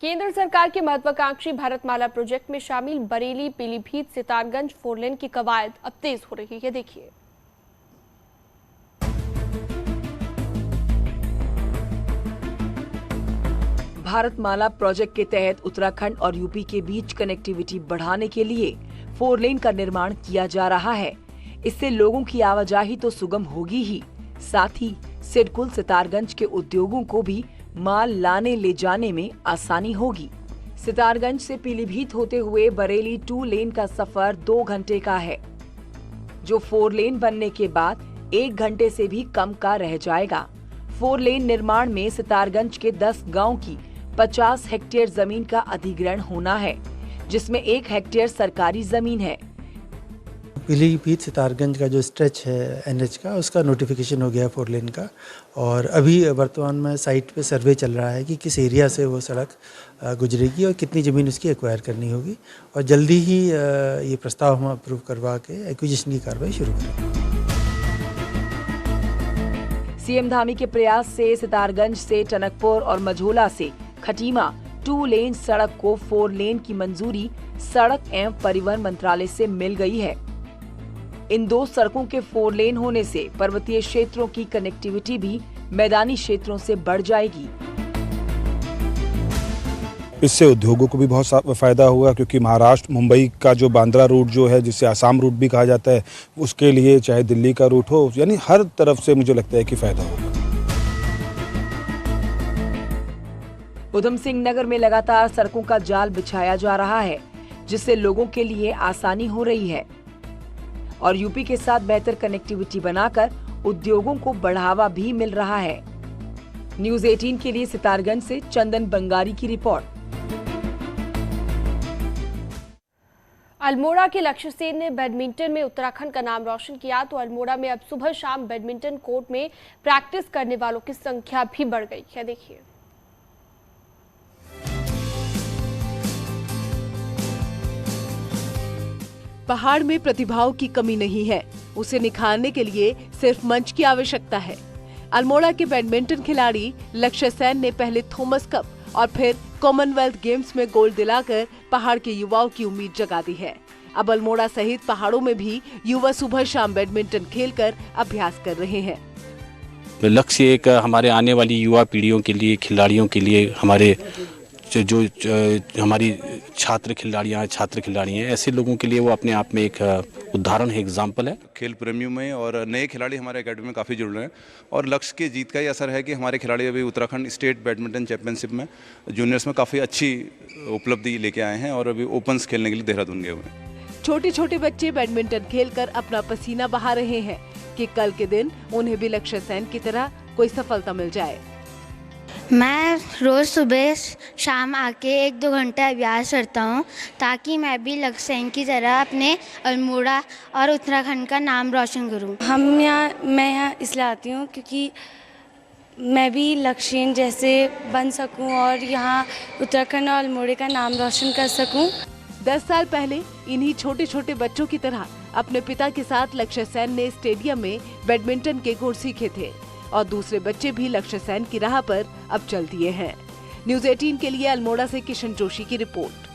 केंद्र सरकार के महत्वाकांक्षी भारतमाला प्रोजेक्ट में शामिल बरेली पीलीभीत सितारगंज 4 लेन की कवायद अब तेज हो रही है। देखिए, भारतमाला प्रोजेक्ट के तहत उत्तराखंड और यूपी के बीच कनेक्टिविटी बढ़ाने के लिए 4 लेन का निर्माण किया जा रहा है। इससे लोगों की आवाजाही तो सुगम होगी ही, साथ ही सिडकुल सितारगंज के उद्योगों को भी माल लाने ले जाने में आसानी होगी। सितारगंज से पीलीभीत होते हुए बरेली 2 लेन का सफर 2 घंटे का है, जो 4 लेन बनने के बाद 1 घंटे से भी कम का रह जाएगा। 4 लेन निर्माण में सितारगंज के 10 गांव की 50 हेक्टेयर जमीन का अधिग्रहण होना है, जिसमें 1 हेक्टेयर सरकारी जमीन है। पीलीभीत सितारगंज का जो स्ट्रेच है एनएच का, उसका नोटिफिकेशन हो गया 4 लेन का, और अभी वर्तमान में साइट पे सर्वे चल रहा है कि किस एरिया से वो सड़क गुजरेगी और कितनी ज़मीन उसकी एक्वायर करनी होगी, और जल्दी ही ये प्रस्ताव हम अप्रूव करवा के एक्विजिशन की कार्रवाई शुरू करेंगे। सीएम धामी के प्रयास से सितारगंज से टनकपुर और मझोला से खटीमा 2 लेन सड़क को 4 लेन की मंजूरी सड़क एवं परिवहन मंत्रालय से मिल गई है। इन 2 सड़कों के 4 लेन होने से पर्वतीय क्षेत्रों की कनेक्टिविटी भी मैदानी क्षेत्रों से बढ़ जाएगी। इससे उद्योगों को भी बहुत फायदा हुआ, क्योंकि महाराष्ट्र मुंबई का जो बांद्रा रूट जो है, जिसे आसाम रूट भी कहा जाता है, उसके लिए चाहे दिल्ली का रूट हो, यानी हर तरफ से मुझे लगता है कि फायदा होगा। उधम सिंह नगर में लगातार सड़कों का जाल बिछाया जा रहा है, जिससे लोगों के लिए आसानी हो रही है और यूपी के साथ बेहतर कनेक्टिविटी बनाकर उद्योगों को बढ़ावा भी मिल रहा है। न्यूज़ 18 के लिए सितारगंज से चंदन बंगारी की रिपोर्ट। अल्मोड़ा के लक्ष्य सेन ने बैडमिंटन में उत्तराखंड का नाम रोशन किया, तो अल्मोड़ा में अब सुबह शाम बैडमिंटन कोर्ट में प्रैक्टिस करने वालों की संख्या भी बढ़ गई है। देखिए, पहाड़ में प्रतिभाओं की कमी नहीं है, उसे निखारने के लिए सिर्फ मंच की आवश्यकता है। अल्मोड़ा के बैडमिंटन खिलाड़ी लक्ष्य सेन ने पहले थॉमस कप और फिर कॉमनवेल्थ गेम्स में गोल्ड दिलाकर पहाड़ के युवाओं की उम्मीद जगा दी है। अब अल्मोड़ा सहित पहाड़ों में भी युवा सुबह शाम बैडमिंटन खेलकर अभ्यास कर रहे हैं। लक्ष्य एक हमारे आने वाली युवा पीढ़ियों के लिए, खिलाड़ियों के लिए, हमारे जो हमारी छात्र खिलाड़ी हैं, ऐसे लोगों के लिए वो अपने आप में एक उदाहरण है, एग्जाम्पल है। खेल प्रेमियों में और नए खिलाड़ी हमारे एकेडमी में काफ़ी जुड़ रहे हैं, और लक्ष्य की जीत का ही असर है कि हमारे खिलाड़ी अभी उत्तराखंड स्टेट बैडमिंटन चैंपियनशिप में जूनियर्स में काफ़ी अच्छी उपलब्धि लेके आए हैं और अभी ओपन्स खेलने के लिए देहरादून गए हुए हैं। छोटे छोटे बच्चे बैडमिंटन खेलकर अपना पसीना बहा रहे हैं कि कल के दिन उन्हें भी लक्ष्य सेन की तरह कोई सफलता मिल जाए। मैं रोज़ सुबह शाम आके 1-2 घंटा अभ्यास करता हूँ, ताकि मैं भी लक्ष्य सेन की तरह अपने अल्मोड़ा और उत्तराखंड का नाम रोशन करूँ। मैं यहाँ इसलिए आती हूँ क्योंकि मैं भी लक्ष्य सेन जैसे बन सकूँ और यहाँ उत्तराखंड और अल्मोड़ा का नाम रोशन कर सकूँ। 10 साल पहले इन्हीं छोटे छोटे बच्चों की तरह अपने पिता के साथ लक्ष्य सेन ने स्टेडियम में बैडमिंटन के गुर सीखे थे और दूसरे बच्चे भी लक्ष्य सेन की राह पर अब चल दिए हैं। न्यूज़ 18 के लिए अल्मोड़ा से किशन जोशी की रिपोर्ट।